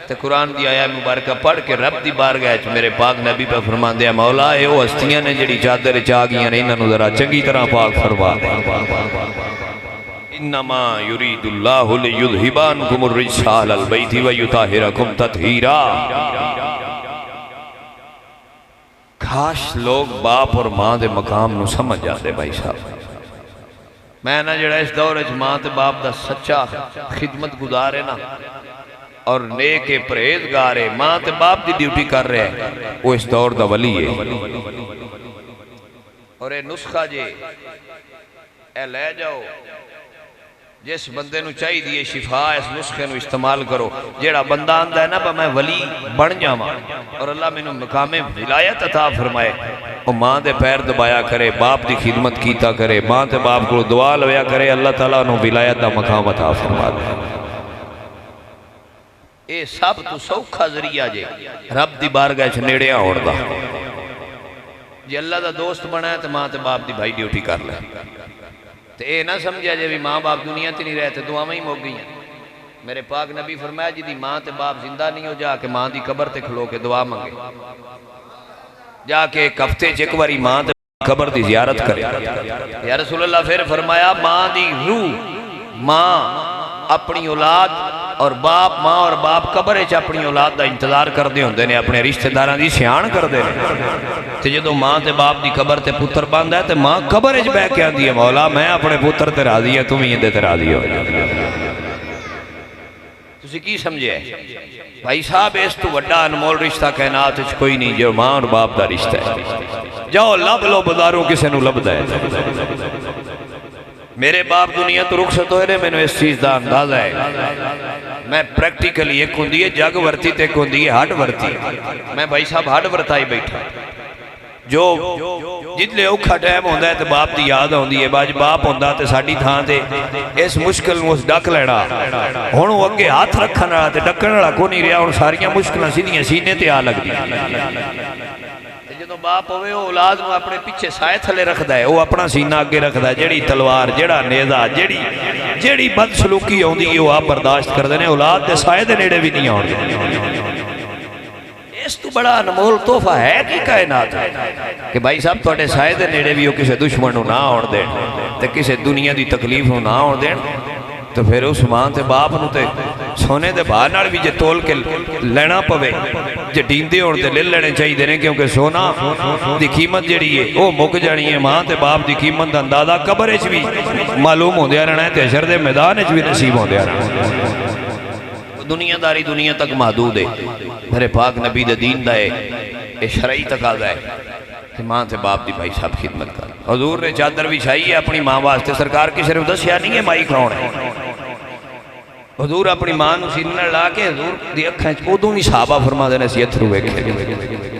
تے قرآن دی آیا مبارکہ پڑھ کے رب دی بارگاہ وچ میرے پاک نبی پہ فرمان دیا، مولا اے وہ ہستیاں نے جڑی چادر چاہ گیاں نے، انہاں نو ذرا چنگی طرح پاک فرما دے۔ انما یرید اللہ لیذھب عنکم الرجس اہل البیت ویطہرکم تطہیرا۔ کاش لوگ باپ اور ماں دے مقام نو سمجھ جاتے بھائی صاحب۔ میں نہ جڑا اس دور وچ ماں تے باپ دا سچا خدمت گزارے نا اور نیک پرہیزگار ہے، ماں تے باپ دی ڈیوٹی کر رہے ہیں، وہ اس دور دا ولی ہے۔ اور اے نسخہ جے اے لے جاؤ، جس بندے نو چاہی دیئے شفا اس نسخے نو استعمال کرو۔ جیڑا بندہ آندہ ہے نا با میں ولی بن جاواں اور اللہ میں نو مقام ولایت عطا فرمائے، وہ ماں دے پیر دبایا کرے، باپ دی خدمت کیتا کرے، ماں تے باپ کو دعا لویا کرے، اللہ تعالیٰ نو ولایت دا مقام عطا فرما دے۔ اے سب تو سوکھا ذریعہ جے رب دی بارگاہ چ نیڑے آن دا۔ جی اللہ دا دوست بنا ہے تو ماں تے باپ دی بھائی ڈیوٹی کر لے، تو اے نہ سمجھا جے بھی ماں باپ دنیا تے نہیں رہتے، دعا میں ہی موک گئی ہیں۔ میرے پاک نبی فرمایا جی دی ماں تے باپ زندہ نہیں ہو، جا کے ماں دی قبر تے کھلو کے دعا مانگے، جا کے ایک ہفتے چ ایک باری ماں تے قبر دی زیارت کرے۔ یا رسول اللہ پھر فرمایا ماں دی روح، ماں اپنی اولاد اور باپ، ماں اور باپ قبر وچ اپنی اولاد دا انتظار کردے ہوندے نے، اپنے رشتہ داراں دی سیاح کردے نے۔ تے جدوں ماں تے باپ دی قبر تے پتر باندا ہے تے ماں قبر وچ بیٹھ کے آندی ہے، مولا میں اپنے پتر تے راضی ہاں، تم ایندے تے راضی ہو۔ تسی کی سمجھے بھائی صاحب؟ اس تو بڑا انمول رشتہ کائنات وچ کوئی نہیں جو ماں اور باپ دا رشتہ ہے۔ جاؤ لب لو بازاروں کسے نو لبدا ہے۔ میرے باپ دنیا تو رخصت ہوئے نے، میں نے اس چیز دا اندازہ ہے، میں پریکٹیکلی ایک ہوندی ہے جگ ورتی تے ایک ہوندی ہے ہڈ ورتی میں بھائی صاحب ہڈ ورتائی بیٹھا جو جتلے اوکھا ٹائم ہوندہ ہے تے باپ دی یاد ہوندی ہے باج باپ ہوندہ تے ساڑی تھان تے اس مشکل میں اس ڈک لینا ہون وہ اگے ہاتھ رکھنا رہا تے ڈکن رہا کو نہیں رہا ہون ساریاں مشکلیں سیدھیاں سینے تے آ لگ دی جدوں باپ ہوئے وہ اولاد میں اپنے پیچھے سائے تھلے رکھدا ہے وہ اپنا سینہ آگے رکھدا ہے جیڑی تلوار جیڑا نیزہ جیڑی بد سلوکی ہوندی ہے وہ آپ برداشت کر دینے اولاد دے سائے دے نیڑے بھی نہیں ہوندے اس تو بڑا انمول تحفہ ہے کی کائنات کہ بھائی صاحب توڑے سائے دے نیڑے بھی ہو کسے دشمن نہ ہوڑ دین تے کسے دنیا دی تکلیف نہ ہوڑ دین تو پھر اس ماں تے باپ نو تے سونے دے باہر نال بھی جے تول کے لینا پوے جے ڈیندے ہوڑ تے لے لینے چاہی دینے کیونکہ سونا دی قیمت جڑی ہے وہ مک جانی ہے ماں تے باپ دی قیمت دا اندازہ قبر اچ بھی معلوم ہو دیا رہنا ہے تے حشر دے میدان اچ بھی نصیب ہو دیا رہنا دنیا داری دنیا تک محدود ہے میرے پاک نبی دے دین دا ہے یہ شرعی تقاضا ہے کہ ماں تے باپ دی بھائی صاحب خدمت کر حضور نے چادر بھی چھائی ہے اپنی ماں واسطے سرکار کی صرف دسیا نہیں ہے مائی کھاؤن ہے حضور اپنی ماں نو سینہ لا کے حضور دی اکھیں ادوں بھی صحابہ فرما دینے سی اتھرو ویکھے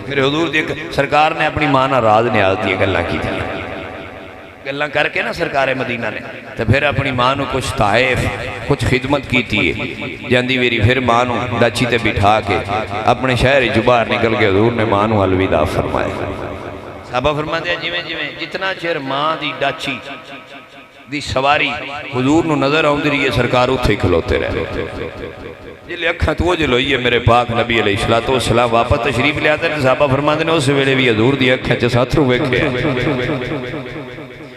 میرے حضور دی سرکار نے اپنی ماں نہ راز نیاز دی گلاں کی تھی گلاں کر کے نا سرکار مدینہ نے تو پھر اپنی ماں نو کچھ تائف کچھ خدمت کی تھی جاندی ویری پھر ماں نو ڈاچی تے بٹھا کے اپنے شہر جبار نکل کے حضور نے ماں نو الوداع فرمایا صحابہ فرما دیا جتنا چیر ماں دی ڈاچی دی سواری حضور نو نظر آؤں دی سرکار اتھے کھلوتے رہے جلے اکھاں تو جو لوئی ہے میرے پاک نبی علیہ السلام واپس تشریف لے آتے ہیں صحابہ فرما دینے اس ویلے بھی حضور دی اکھاں چے ساتھرو ویکھے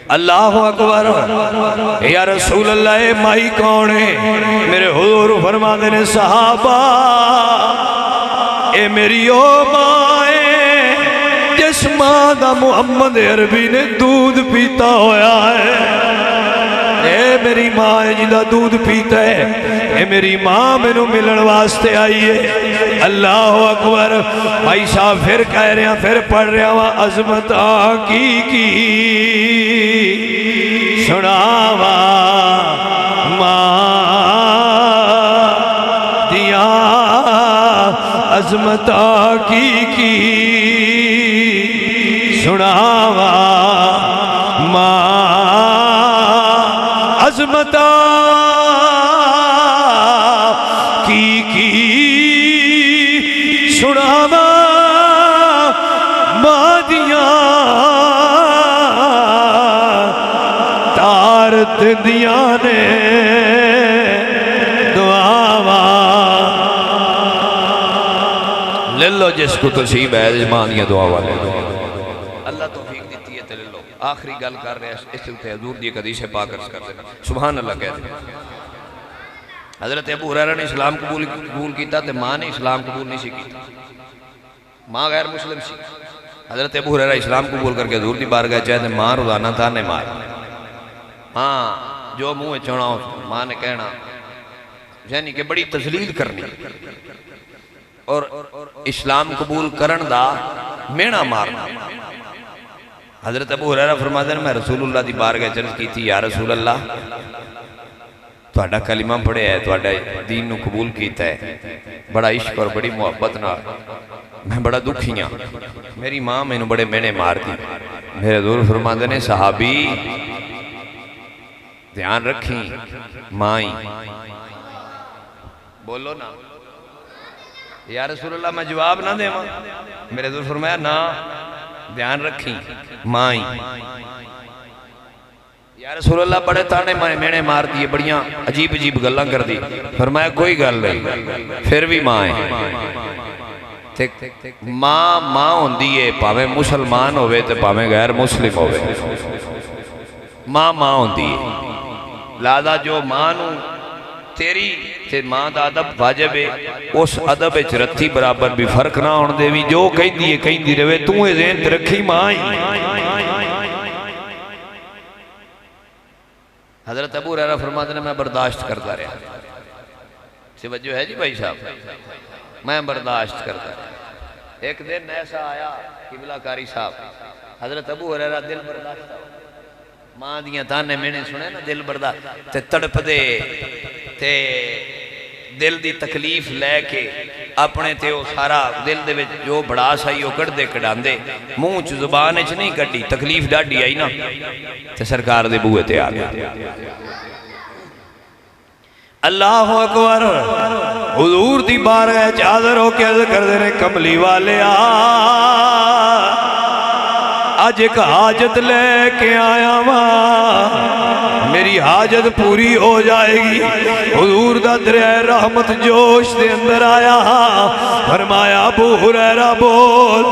اللہ اکبر یا رسول اللہ مائی کون ہے میرے حضور فرما دینے صحابہ اے میری او مائے جس ماں دا محمد عربی نے دودھ پیتا ہویا ہے اے میری ماں ہے جدہ دودھ پیتا ہے اے میری ماں میں نو ملن واسطے آئی ہے اللہ اکبر بھائی صاحب پھر کہہ رہے ہیں پھر پڑھ رہے ہیں عظمت کی سناوا ماں دیا عظمت کی سناوا ماں عظمت کی سناوا ماں دیا تارت دیا نے دعاوا لے لو جس کو تصیب ہے ماں دیا دعاوا لے لو اللہ توفیق دیتی ہے تے لے لو آخری گل کر رہے ہیں اس سے حضور دی حدیث پاک کر دینا سبحان اللہ کہتے ہیں حضرت ابو ہریرہ نے اسلام قبول کیتا تے ماں نے اسلام قبول نہیں سی کیتا ماں غیر مسلم سی حضرت ابو ہریرہ اسلام قبول کر کے حضور دی بارگاہ چاہتے ماں روزانہ تانے مار ہاں جو منہ چونا ماں نے کہنا یعنی کہ بڑی تذلیل کرنی اور اسلام قبول کرن دا مینا مارنا حضرت ابو ہریرہ فرماتے ہیں میں رسول اللہ دی بارگاہ چرز کی تھی یا رسول اللہ توڑا کلمہ پڑھے ہے توڑا دین نو قبول کیتا ہے بڑا عشق اور بڑی محبت نہ میں بڑا دکھیاں میری ماں میں نو بڑے مینے مار دی میرے حضور فرماتے ہیں صحابی دھیان رکھیں مائیں بولو نا یا رسول اللہ میں جواب نہ دے ماں میرے حضور فرمایا نا دھیان رکھیں مائیں یا رسول اللہ بڑے تانے مینے مار دیئے بڑیاں عجیب عجیب گلاں کر دی فرمایا کوئی گل نہیں پھر بھی مائیں ماں ہوندی ہے پاویں مسلمان ہوئے تے پاویں غیر مسلم ہوئے ماں ہوندی ہے لہذا جو ماں نو تیری تے ماں دا ادب واجب ہے اس ادب اچ رتی برابر بھی فرق نہ ہون دے وی جو کہیں دی رہے تو اے ذہن تے رکھی ماں حضرت ابو ہریرہ فرماتے ہیں میں برداشت کرتا رہا توجہ ہے جی بھائی صاحب میں برداشت کرتا رہا ایک دن ایسا آیا قبلہ کاری صاحب حضرت ابو ہریرہ دل برداشت ماں دیاں تانے میں نے سنے نا دل برداشت تے تڑپ دے تے دل دی تکلیف لے کے اپنے تے وہ سارا دل دے وچ جو بڑا سائی وہ کڑ دے کڑاندے منہ چ زبان چ نہیں کٹی تکلیف ڈاڈی آئی نا تے سرکار دے بوئے تے آ گیا اللہ اکبر حضور دی بارگاہ وچ حاضر ہو کے عرض کردے نے کملی والے آج ایک حاجت لے کے آیا ماں میری حاجت پوری ہو جائے گی حضور دا دریائے رحمت جوش دے اندر آیا فرمایا ابو ہریرہ بول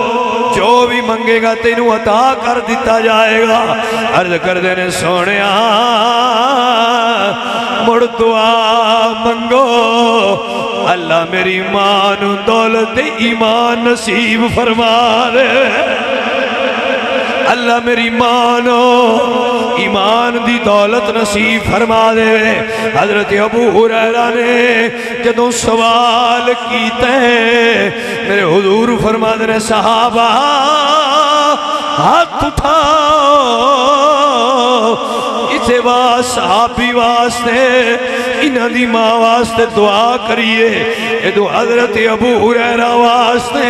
جو بھی منگے گا تینوں عطا کر دیتا جائے گا عرض کر دینے سونیا مڑ دعا منگو اللہ میری مان دولت ایمان نصیب فرما دے اللہ میری مانو ایمان دی دولت نصیب فرما دے حضرت ابو ہریرہ نے جدوں سوال کیتے میرے حضور فرما دے صحابہ ہاتھ اٹھاؤ اسے صحابی واسطے انہاں دی ماں واسطے دعا کریے ادو حضرت ابو ہریرہ واسطے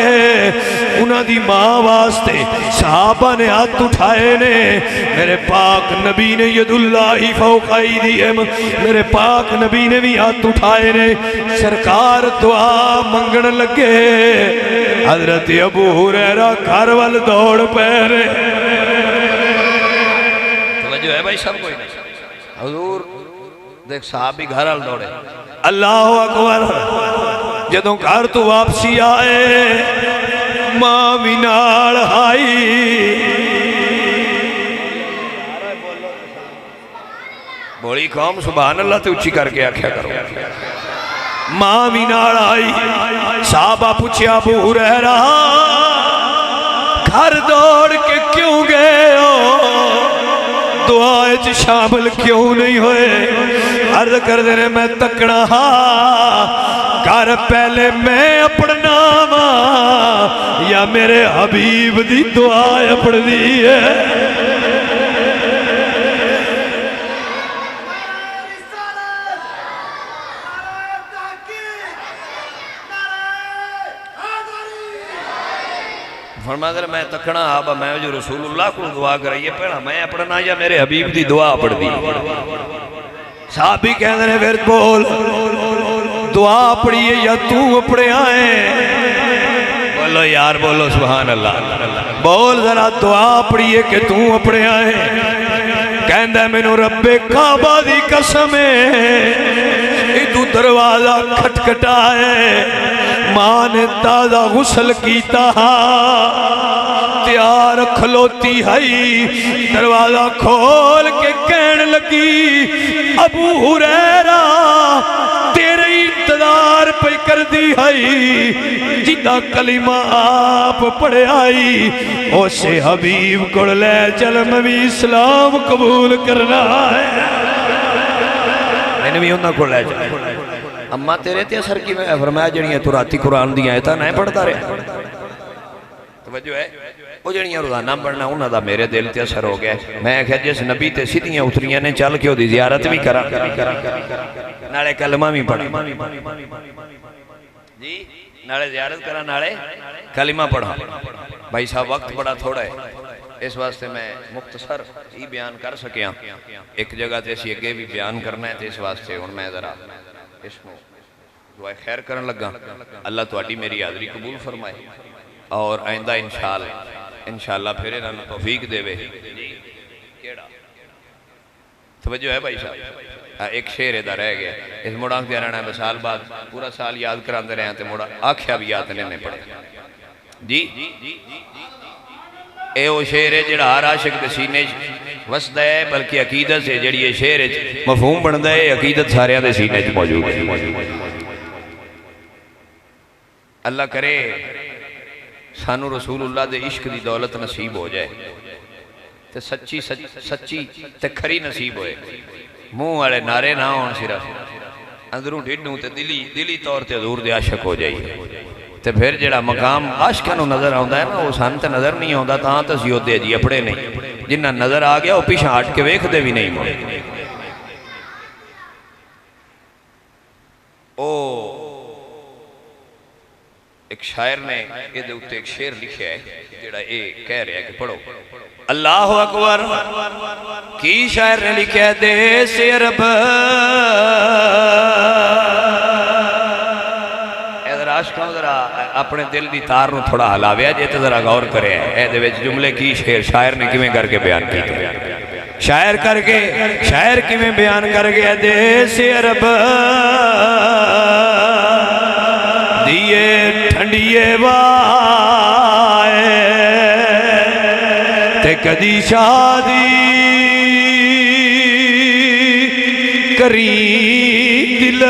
انہاں دی ماں واسطے صحابہ نے ہاتھ اٹھائے نے میرے پاک نبی نے ید اللہ فوق ایدیہم میرے پاک نبی نے بھی ہاتھ اٹھائے نے سرکار دعا منگن لگے حضرت ابو ہریرہ گھر وال دوڑ پہرے توجہ ہے بھائی سب کوئی نہیں حضور دیکھ صحابی گھر وال دوڑے اللہ اکبر جدوں گھر تو واپسی آئے ماں بھی نال آئی بولی قوم سبحان اللہ تے اچھی کر کے آکھیا کرو ماں بھی نال آئی صحابہ پوچھیا ابو ہریرہ گھر دوڑ کے کیوں گئے ہو دعائیں شامل کیوں نہیں ہوئے عرض کر دینے میں تکڑا گھر پہلے میں اپنا نام یا میرے حبیب دی دعائیں اپڑ دی ہے فرمایا در میں تکنا آبا میں جو رسول اللہ کو دعا کر رہی ہے پہنا میں اپنا یا میرے حبیب دی دعا پڑھ دی صحابی کہنے نے پھر بول دعا پڑھیے یا تو اپنے آئیں بولو یار بولو سبحان اللہ بول ذرا دعا پڑھیے کہ تو اپنے آئیں کہندہ میں نو رب کعبہ دی قسم ادو دروازہ کھٹکھٹا ہے ماں نے تازہ غسل کیتا تیار کھلوتی ہے دروازہ کھول کے کہنے لگی ابو ہریرہ تیرے انتظار پہ کر دی ہے جدہ کلمہ آپ پڑھے آئی اسے حبیب کو لے چل میں بھی اسلام قبول کرنا ہے میں نے بھی انہوں کو لے چل اممہ تیرے تے اثر کی میں فرمایا جڑیاں تو راتی قرآن دیا ایتا نہیں پڑھتا رہے توجہ ہے وہ جڑیاں روزانہ پڑھنا انہوں دا میرے دل تے اثر ہو گیا میں کہا جس نبی تے سیدھیاں اتریاں نے چل کے دی زیارت بھی کرا نالے کلمہ بھی پڑھا جی نالے زیارت کرا نالے کلمہ پڑھا بھائی صاحب وقت بڑا تھوڑا ہے اس واسطے میں مختصر ہی بیان کر سکیاں ایک جگہ تے اسی اگے بھی بیان کرنا ہے تے اس واسطے ان میں ذرا اس میں دعائے خیر کرن لگا اللہ تواڈی میری حاضری قبول فرمائے اور آئندہ انشاءاللہ پھر انہوں توفیق دے وے توجہ ہے بھائی صاحب ایک شعر ادھا رہ گیا اس مڑانک دیا رہنا ہے بسال بعد پورا سال یاد کران دے رہے ہیں تے مڑا آکھیا بھی یاد نہیں پڑے جی اے وہ شعر ہے جڑا ہر عاشق دے سینے وسد ہے بلکہ عقیدت سے جڑی یہ شعر مفہوم بندہ ہے عقیدت سارے دے سینے موجود ہے اللہ کرے سانو رسول اللہ دے عشق دی دولت نصیب ہو جائے تے سچی تے کھری نصیب ہوئے منہ والے نعرے نہ ہون صرف اندروں ڈھڈوں تے دلی طور تے حضور دے عاشق ہو جائیے تے پھر جڑا مقام عاشقاں نو نظر آندا ہے نا وہ سان تے نظر نہیں آندا تاں تے سیودے جی اپڑے نہیں جنہ نظر آ گیا وہ پیچھے ہٹ کے ویکھدے بھی نہیں مڑ او ایک شاعر نے یہ دے اتے ایک شعر لکھا ہے جڑا اے کہہ رہا ہے کہ پڑھو اللہ اکبر کی شاعر نے لکھا ہے دے سے عرب عاشقوں ذرا اپنے دل دی تار نو تھوڑا ہلاویا جے تے ذرا غور کرے اے دے وچ جملے کی شاعر نے کیویں کر کے بیان کیتے شاعر کیویں بیان کر گیا دیس عرب دیئے ٹھنڈیے وائے تے کدی شادی کری دل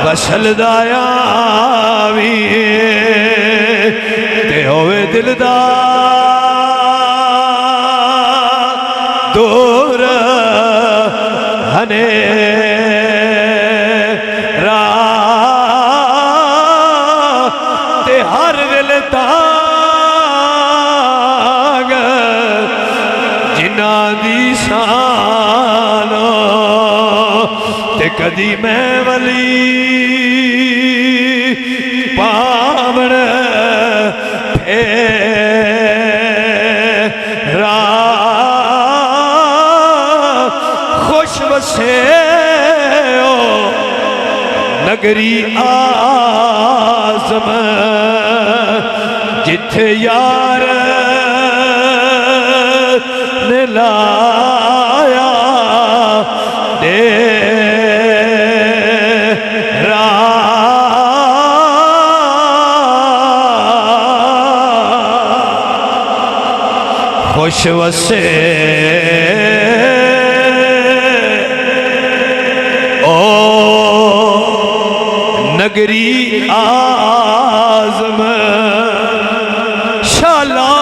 وصل دایا بھی تے ہوئے دل دا دور ہنے را تے ہر دل تاگ جنہ دی سانو تے کدی میں ولی پاوڑ پھیرا خوش وسے نگری آزم جتھے یار نے لایا دے خوش وسے او نگری آزم شالا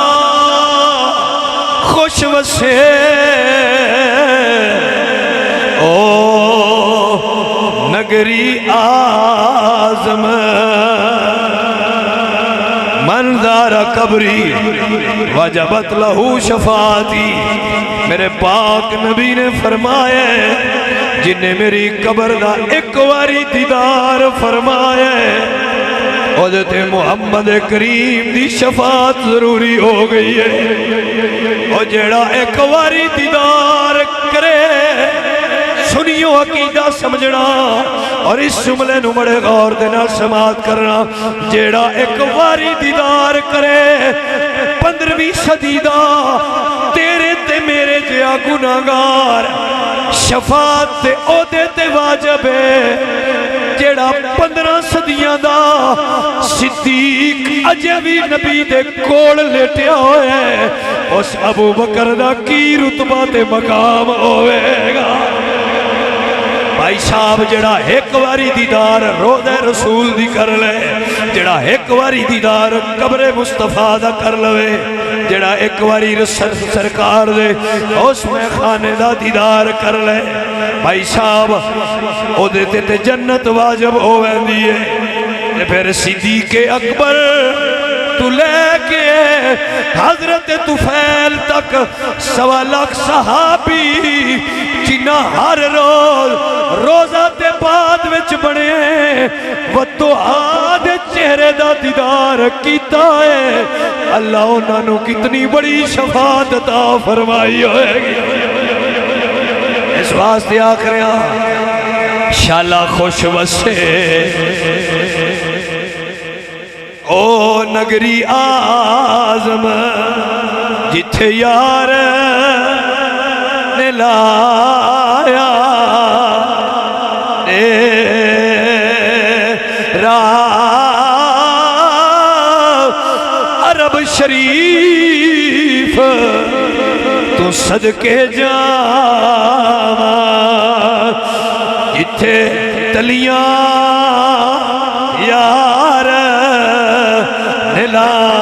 خوش وسے او نگری آزم منظر قبری وجبت لہو شفاعتی میرے پاک نبی نے فرمایا جن نے میری قبر دا ایک واری دیدار فرمایا حضرت محمد کریم دی شفاعت ضروری ہو گئی ہے اور جڑا ایک واری دیدار کرے سنیو عقیدہ سمجھنا اور اس جملے نو بڑے غور دینا سماعت کرنا جیڑا ایک واری دیدار کرے 15ویں صدی دا تیرے تے میرے جیا گناہگار شفاعت تے عہدے تے واجب ہے جیڑا 15 صدیاں دا صدیق اجے بھی نبی دے کول لیٹیا ہوئے اس ابو بکر دا کی رتبہ تے مقام ہوئے گا بھائی صاحب جڑا ایک واری دیدار روضہ رسول دی کر لے جڑا ایک واری دیدار قبر مصطفیٰ دا کر لے جڑا ایک واری سرکار دے اس میں خانے دا دیدار کر لے بھائی صاحب او دیتے تے جنت واجب ہوئے دیئے پھر صدیق اکبر تو لے کے حضرت طفیل تک 1.25 لاکھ صحابی جنہ ہر روز روزہ تے بعد وچ بڑے وہ تو آدھے چہرے دا دیدار کیتا ہے اللہ انہوں نے کتنی بڑی شفاعت عطا فرمائی ہوئے گی اس واسطے آخریاں شالا خوش وسے او نگری آزم جتھے یار نے لایا عرب شریف تو صدقے جاواں جتھے تلیاں یار نے لایا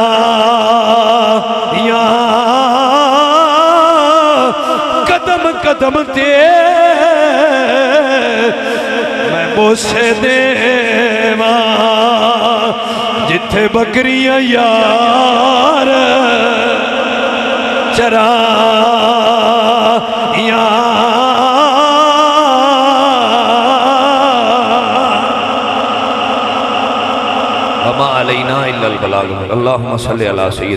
قدم قدم تے میں بوسے دیواں جتھے بکریاں یار چرا یا وما علینا الا البلاغ اللہم صلی علی سید